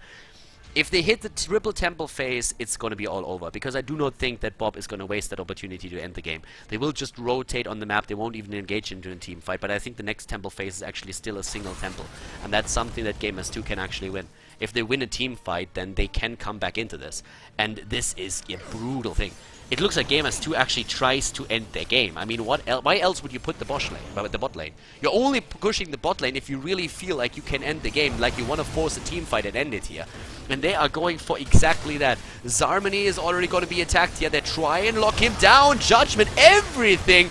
If they hit the triple temple phase, it's going to be all over, because I do not think that Bob is going to waste that opportunity to end the game. They will just rotate on the map, they won't even engage into a team fight, but I think the next temple phase is actually still a single temple, and that's something that Gamers2 can actually win. If they win a team fight, then they can come back into this, and this is a brutal thing. It looks like Gamers2 actually tries to end their game. I mean, why else would you put the bot lane? You're only pushing the bot lane if you really feel like you can end the game, like you want to force a team fight and end it here. And they are going for exactly that. Zarmany is already going to be attacked here. They try and lock him down. Judgment, everything.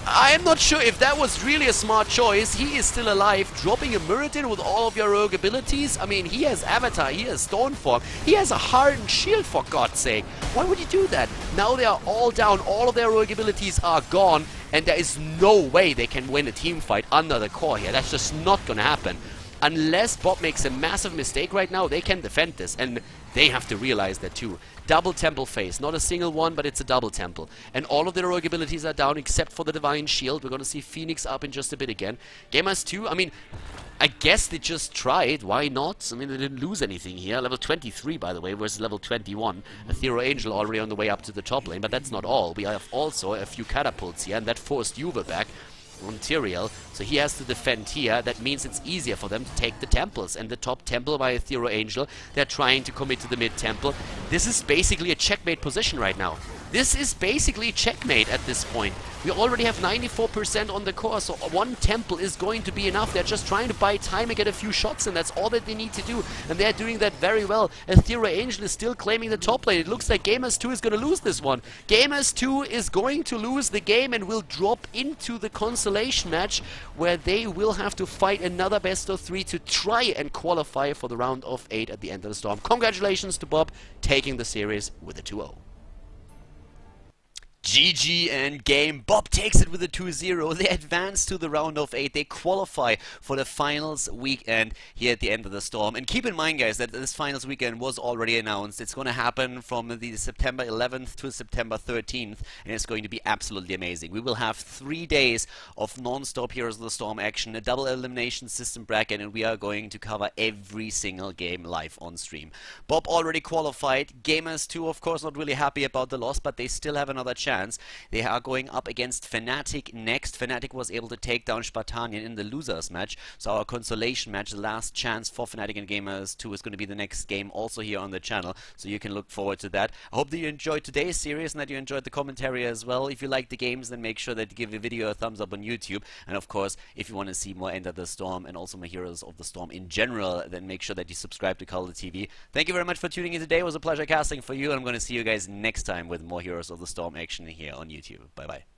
I'm not sure if that was really a smart choice. He is still alive, dropping a Muradin with all of your rogue abilities. I mean, he has Avatar, he has Stoneform, he has a hardened shield, for God's sake. Why would you do that? Now they are all down, all of their rogue abilities are gone, and there is no way they can win a team fight under the core here. That's just not gonna happen. unless Bob makes a massive mistake right now, they can defend this, and they have to realize that too. Double temple phase, not a single one, but it's a double temple. And all of their heroic abilities are down except for the Divine Shield. We're going to see Phoenix up in just a bit again. Gamers2, I mean, I guess they just tried. Why not? I mean, they didn't lose anything here. Level 23, by the way, versus level 21. Ethereal Angel already on the way up to the top lane, but that's not all. We have also a few catapults here, and that forced Juve back on Tyrael, so he has to defend here. That means it's easier for them to take the temples, and the top temple by Ethereal Angel, they're trying to commit to the mid temple. This is basically a checkmate position right now. This is basically checkmate at this point. We already have 94% on the core, so one temple is going to be enough. They're just trying to buy time and get a few shots, and that's all that they need to do. And they're doing that very well. Ethereal Angel is still claiming the top lane. It looks like Gamers2 is going to lose this one. Gamers2 is going to lose the game and will drop into the consolation match, where they will have to fight another best of 3 to try and qualify for the round of 8 at the end of the storm. Congratulations to Bob, taking the series with a 2-0. GG and game. Bob takes it with a 2-0. They advance to the round of 8. They qualify for the finals weekend here at the end of the storm. And keep in mind, guys, that this finals weekend was already announced. It's going to happen from the September 11th to September 13th, and it's going to be absolutely amazing. We will have 3 days of non-stop Heroes of the Storm action, a double elimination system bracket, and we are going to cover every single game live on stream. Bob already qualified. Gamers2, of course, not really happy about the loss, but they still have another chance. They are going up against Fnatic next. Fnatic was able to take down Spartanian in the losers match, so our consolation match, the last chance for Fnatic and Gamers2, is going to be the next game also here on the channel, so you can look forward to that. I hope that you enjoyed today's series and that you enjoyed the commentary as well. If you like the games, then make sure that you give the video a thumbs up on YouTube, and of course, if you want to see more Enter the Storm and also more Heroes of the Storm in general, then make sure that you subscribe to Khaldor TV. Thank you very much for tuning in today. It was a pleasure casting for you, and I'm going to see you guys next time with more Heroes of the Storm action here on YouTube. Bye bye.